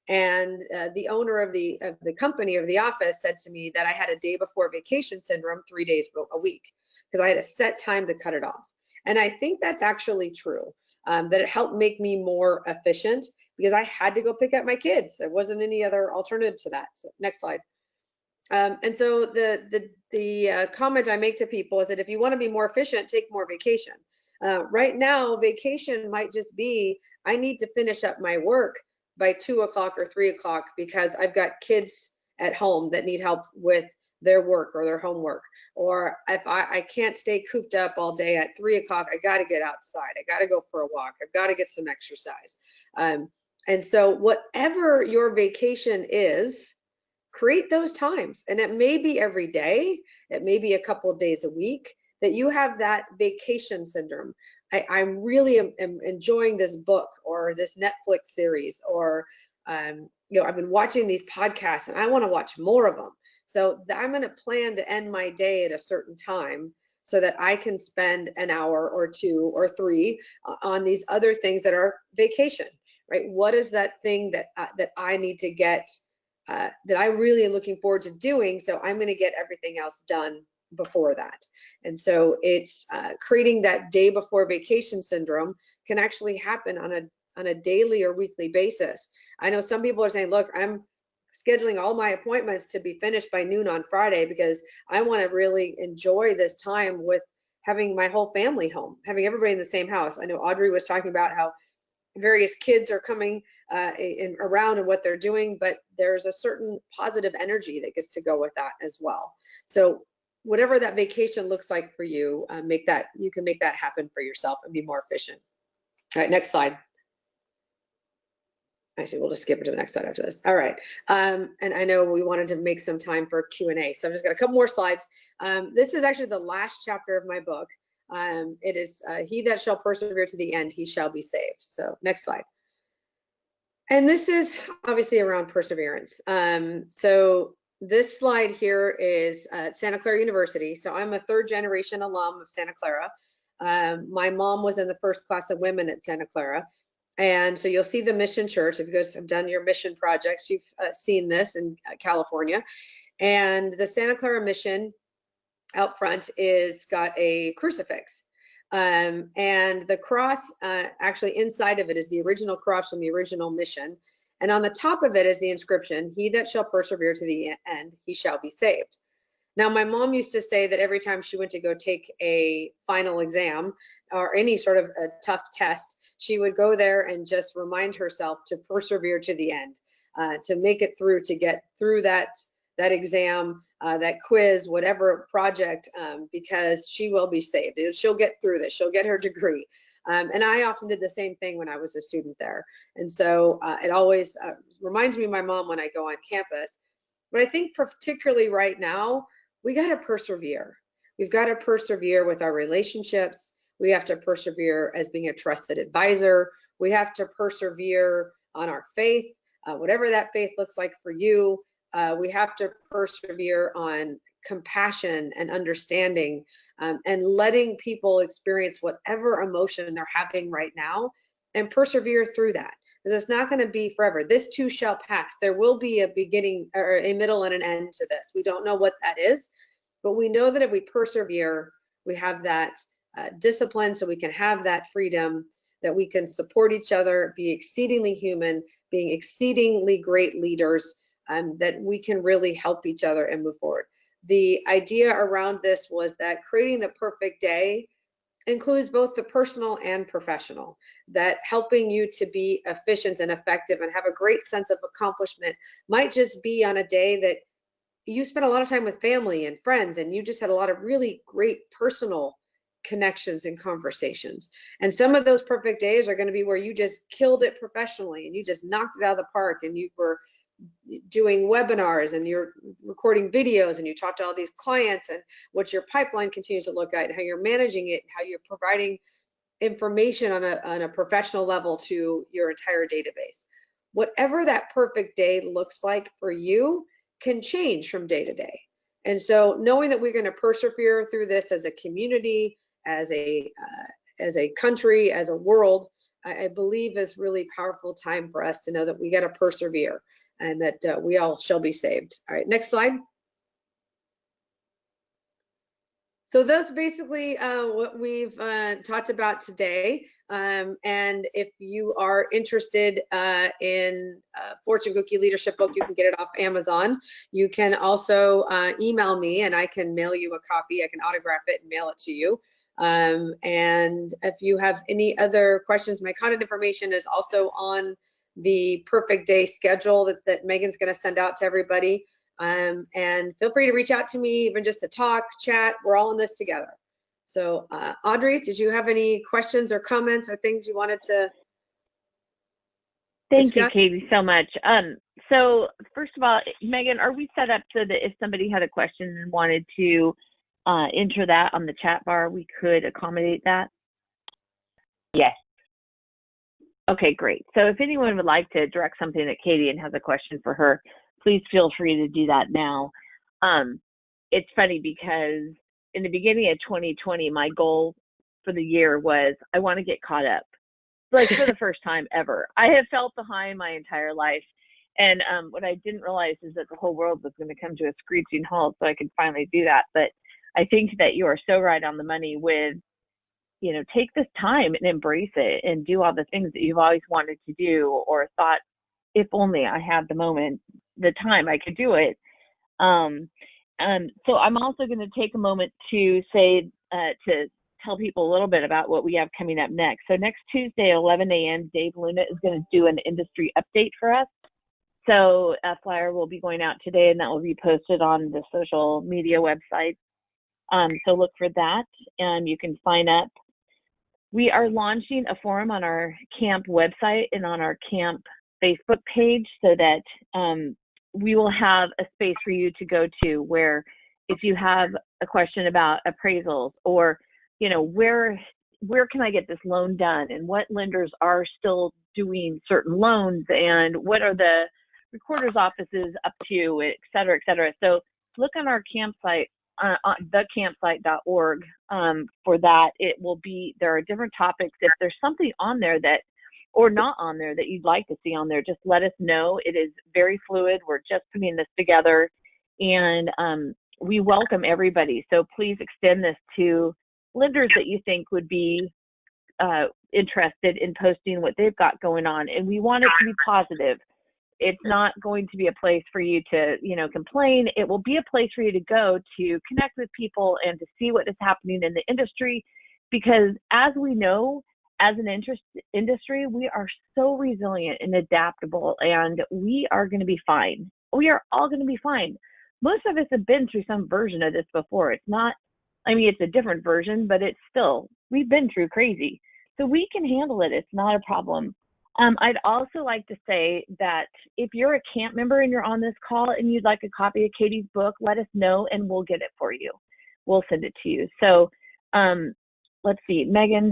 And the owner of the company, of the office, said to me that I had a day before vacation syndrome 3 days a week because I had a set time to cut it off. And I think that's actually true, that it helped make me more efficient because I had to go pick up my kids. There wasn't any other alternative to that. So next slide. And so the comment I make to people is that if you want to be more efficient, take more vacation. Right now, vacation might just be, I need to finish up my work by 2 o'clock or 3 o'clock because I've got kids at home that need help with their work or their homework. Or if I can't stay cooped up all day at 3 o'clock, I got to get outside. I got to go for a walk. I've got to get some exercise. And so whatever your vacation is, create those times. And it may be every day, it may be a couple of days a week that you have that vacation syndrome. I really am enjoying this book or this Netflix series, or you know, I've been watching these podcasts and I want to watch more of them. So I'm going to plan to end my day at a certain time so that I can spend an hour or 2 or 3 on these other things that are vacation, right? What is that thing that I need to get, that I really am looking forward to doing? So I'm going to get everything else done before that. And so it's creating that day before vacation syndrome can actually happen on a daily or weekly basis. I know some people are saying, look, I'm scheduling all my appointments to be finished by noon on Friday because I want to really enjoy this time with having my whole family home, having everybody in the same house. I know Audrey was talking about how various kids are coming around and what they're doing, but there's a certain positive energy that gets to go with that as well. So whatever that vacation looks like for you, you can make that happen for yourself and be more efficient. All right, next slide. Actually, we'll just skip it to the next slide after this. All right, and I know we wanted to make some time for Q&A, so I've just got a couple more slides. This is actually the last chapter of my book. It is he that shall persevere to the end, he shall be saved. So next slide. And this is obviously around perseverance. So this slide here is at Santa Clara University. So I'm a 3rd generation alum of Santa Clara. My mom was in the first class of women at Santa Clara. And so you'll see the Mission Church. If you guys have done your mission projects, you've seen this in California. And the Santa Clara Mission out front is got a crucifix. And the cross, actually inside of it is the original cross from the original mission. And on the top of it is the inscription, he that shall persevere to the end, he shall be saved. Now, my mom used to say that every time she went to go take a final exam or any sort of a tough test, she would go there and just remind herself to persevere to the end, to make it through, to get through that exam, that quiz, whatever project, because she will be saved. She'll get through this. She'll get her degree. And I often did the same thing when I was a student there. And so it always reminds me of my mom when I go on campus. But I think particularly right now, we got to persevere. We've got to persevere with our relationships. We have to persevere as being a trusted advisor. We have to persevere on our faith, whatever that faith looks like for you. We have to persevere on compassion and understanding, and letting people experience whatever emotion they're having right now and persevere through that. Because it's not going to be forever. This too shall pass. There will be a beginning or a middle and an end to this. We don't know what that is, but we know that if we persevere, we have that discipline, so we can have that freedom, that we can support each other, be exceedingly human, being exceedingly great leaders, that we can really help each other and move forward. The idea around this was that creating the perfect day includes both the personal and professional, that helping you to be efficient and effective and have a great sense of accomplishment might just be on a day that you spent a lot of time with family and friends and you just had a lot of really great personal connections and conversations. And some of those perfect days are going to be where you just killed it professionally and you just knocked it out of the park, and you were doing webinars and you're recording videos and you talk to all these clients and what your pipeline continues to look at and how you're managing it, and how you're providing information on a professional level to your entire database. Whatever that perfect day looks like for you can change from day to day. And so knowing that we're going to persevere through this as a community, as a country, as a world, I believe is really powerful time for us to know that we got to persevere, and that we all shall be saved. All right, next slide. So that's basically what we've talked about today. And if you are interested in Fortune Cookie Leadership book, you can get it off Amazon. You can also email me and I can mail you a copy. I can autograph it and mail it to you. And if you have any other questions, my contact information is also on the perfect day schedule that Megan's going to send out to everybody. And feel free to reach out to me, even just to talk, chat. We're all in this together. So Audrey, did you have any questions or comments or things you wanted to Thank you, discuss? Katey, so much. So first of all, Megan, are we set up so that if somebody had a question and wanted to enter that on the chat bar, we could accommodate that? Yes. Okay, great. So if anyone would like to direct something at Katey and has a question for her, please feel free to do that now. It's funny because in the beginning of 2020, my goal for the year was I want to get caught up. Like for the first time ever. I have felt behind my entire life. And what I didn't realize is that the whole world was going to come to a screeching halt so I could finally do that. But I think that you are so right on the money with, you know, take this time and embrace it and do all the things that you've always wanted to do or thought, if only I had the moment, the time I could do it. So I'm also going to take a moment to say, to tell people a little bit about what we have coming up next. So next Tuesday at 11 a.m., Dave Luna is going to do an industry update for us. So a flyer will be going out today, and that will be posted on the social media website. So look for that, and you can sign up. We are launching a forum on our camp website and on our camp Facebook page so that we will have a space for you to go to where if you have a question about appraisals or, you know, where can I get this loan done and what lenders are still doing certain loans and what are the recorder's offices up to, et cetera, et cetera. So look on our campsite, on thecampsite.org for that. It will be, there are different topics. If there's something on there that, or not on there that you'd like to see on there, just let us know. It is very fluid. We're just putting this together and we welcome everybody. So please extend this to lenders that you think would be interested in posting what they've got going on. And we want it to be positive. It's not going to be a place for you to, you know, complain. It will be a place for you to go to connect with people and to see what is happening in the industry. Because as we know, as an industry, we are so resilient and adaptable, and we are going to be fine. We are all going to be fine. Most of us have been through some version of this before. It's not, I mean, it's a different version, but it's still, we've been through crazy. So we can handle it. It's not a problem. I'd also like to say that if you're a camp member and you're on this call and you'd like a copy of Katey's book, let us know and we'll get it for you. We'll send it to you. So let's see, Megan,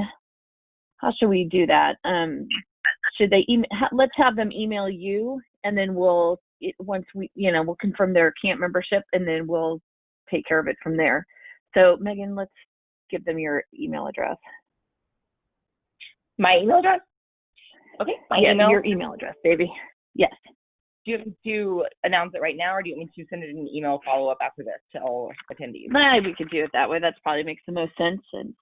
how should we do that? Should they let's have them email you and then once we, you know, we'll confirm their camp membership and then we'll take care of it from there. So Megan, let's give them your email address. My email address? Okay, your email address, baby. Yes. Do you have to announce it right now, or do you want me to send it in an email follow-up after this to all attendees? We could do it that way. That probably makes the most sense, and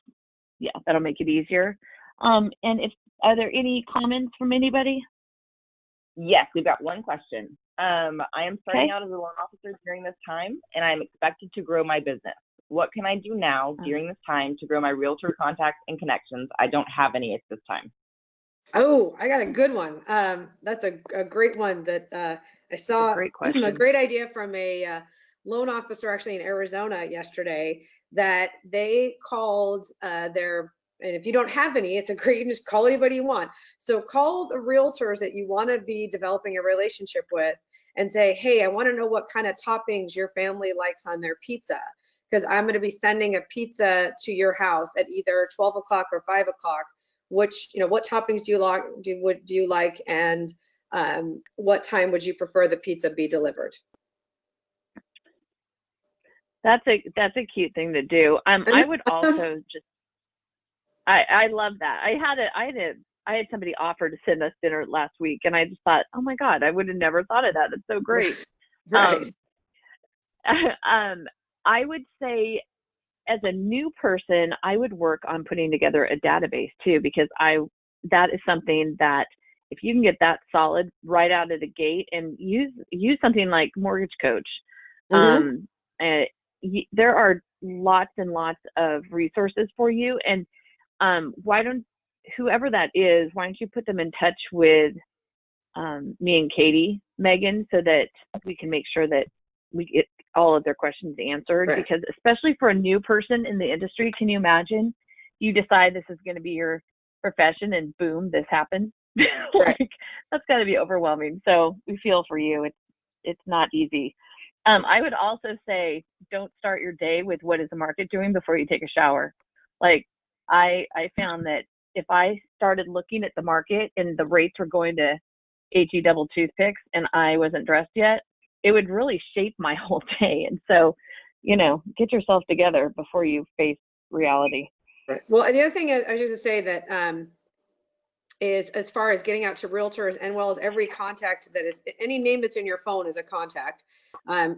yeah, that'll make it easier. And are there any comments from anybody? Yes, we've got one question. I am starting out as a loan officer during this time, and I'm expected to grow my business. What can I do now during this time to grow my realtor contacts and connections? I don't have any at this time. Oh, I got a good one. That's a great one that I saw. Great question. A great idea from a loan officer actually in Arizona yesterday that they called and if you don't have any, it's a great, you can just call anybody you want. So call the realtors that you want to be developing a relationship with and say, hey, I want to know what kind of toppings your family likes on their pizza, because I'm going to be sending a pizza to your house at either 12 o'clock or 5 o'clock. What toppings do you like, and what time would you prefer the pizza be delivered? That's a cute thing to do. I would also just, I love that. I had somebody offer to send us dinner last week, and I just thought, oh my God, I would have never thought of that. That's so great. Right. I would say, as a new person, I would work on putting together a database too, because that is something that if you can get that solid right out of the gate and use something like Mortgage Coach. Mm-hmm. There are lots and lots of resources for you. And whoever that is, why don't you put them in touch with me and Katey, Megan, so that we can make sure that we get all of their questions answered. Right. Because especially for a new person in the industry, can you imagine you decide this is going to be your profession and boom, this happens? Like, that's got to be overwhelming. So we feel for you. It's not easy. I would also say, don't start your day with what is the market doing before you take a shower. Like, I found that if I started looking at the market and the rates were going to HE double toothpicks and I wasn't dressed yet, it would really shape my whole day. And so, get yourself together before you face reality. Right. Well, the other thing I was just to say that is, as far as getting out to realtors, and well as every contact that is, any name that's in your phone is a contact,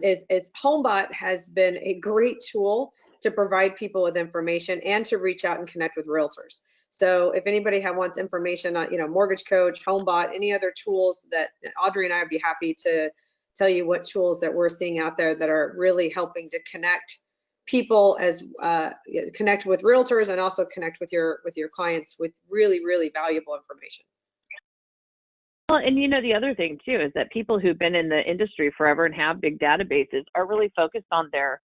is HomeBot has been a great tool to provide people with information and to reach out and connect with realtors. So if anybody wants information on, Mortgage Coach, HomeBot, any other tools, that Audrey and I would be happy to tell you what tools that we're seeing out there that are really helping to connect people, as connect with realtors, and also connect with your clients with really, really valuable information. Well, and the other thing too is that people who've been in the industry forever and have big databases are really focused on their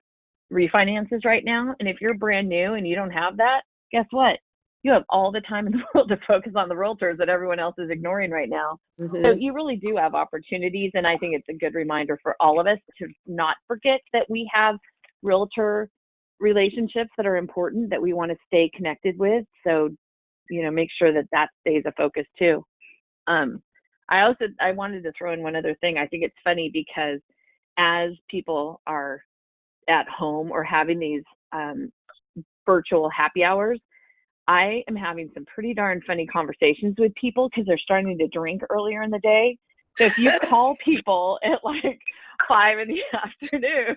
refinances right now. And if you're brand new and you don't have that, guess what? You have all the time in the world to focus on the realtors that everyone else is ignoring right now. Mm-hmm. So you really do have opportunities. And I think it's a good reminder for all of us to not forget that we have realtor relationships that are important, that we want to stay connected with. So, make sure that stays a focus too. I wanted to throw in one other thing. I think it's funny because as people are at home or having these virtual happy hours, I am having some pretty darn funny conversations with people because they're starting to drink earlier in the day. So if you call people at like 5 in the afternoon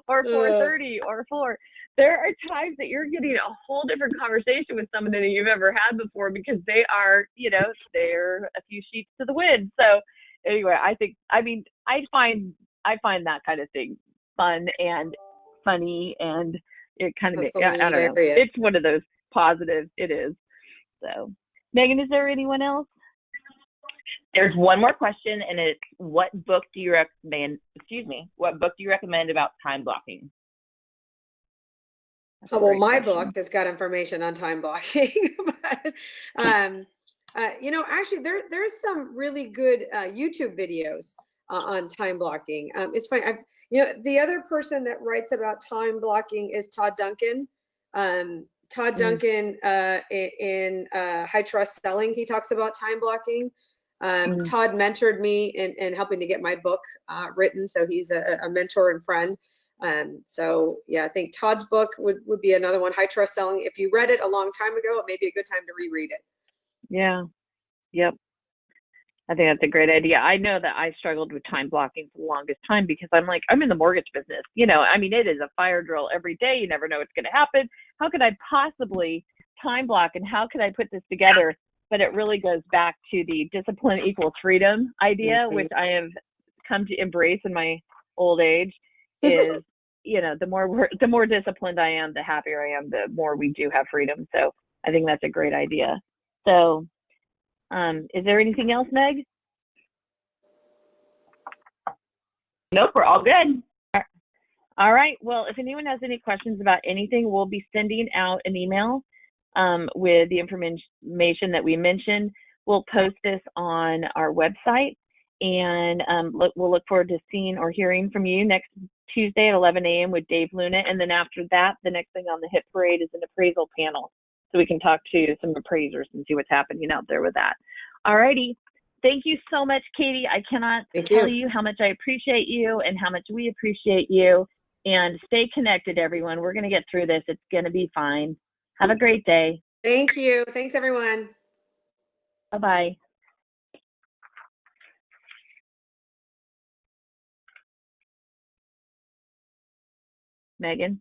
or 4:30 or 4, there are times that you're getting a whole different conversation with someone than you've ever had before, because they are, they're a few sheets to the wind. So anyway, I find that kind of thing fun and funny, and it kind of, I don't know, it's one of those positives. It is. So Megan, is there anyone else? There's one more question, and it's, what book do you recommend about time blocking? Well, my book has got information on time blocking, but actually there's some really good YouTube videos on time blocking. It's funny. The other person that writes about time blocking is Todd Duncan. Todd Duncan in High Trust Selling, he talks about time blocking. Todd mentored me in helping to get my book written, so he's a mentor and friend. So yeah, I think Todd's book would be another one. High Trust Selling. If you read it a long time ago, it may be a good time to reread it. Yeah. Yep. I think that's a great idea. I know that I struggled with time blocking for the longest time because I'm in the mortgage business. It is a fire drill every day. You never know what's going to happen. How could I possibly time block, and how could I put this together? But it really goes back to the discipline equals freedom idea, which I have come to embrace in my old age. Is the more disciplined I am, the happier I am, the more we do have freedom. So I think that's a great idea. So is there anything else, Meg? Nope, we're all good. All right. Well, if anyone has any questions about anything, we'll be sending out an email with the information that we mentioned. We'll post this on our website, and we'll look forward to seeing or hearing from you next Tuesday at 11 a.m. with Dave Luna. And then after that, the next thing on the hit parade is an appraisal panel, so we can talk to some appraisers and see what's happening out there with that. All righty. Thank you so much, Katey. I cannot tell you how much I appreciate you and how much we appreciate you. And stay connected, everyone. We're going to get through this. It's going to be fine. Have a great day. Thank you. Thanks, everyone. Bye-bye. Megan?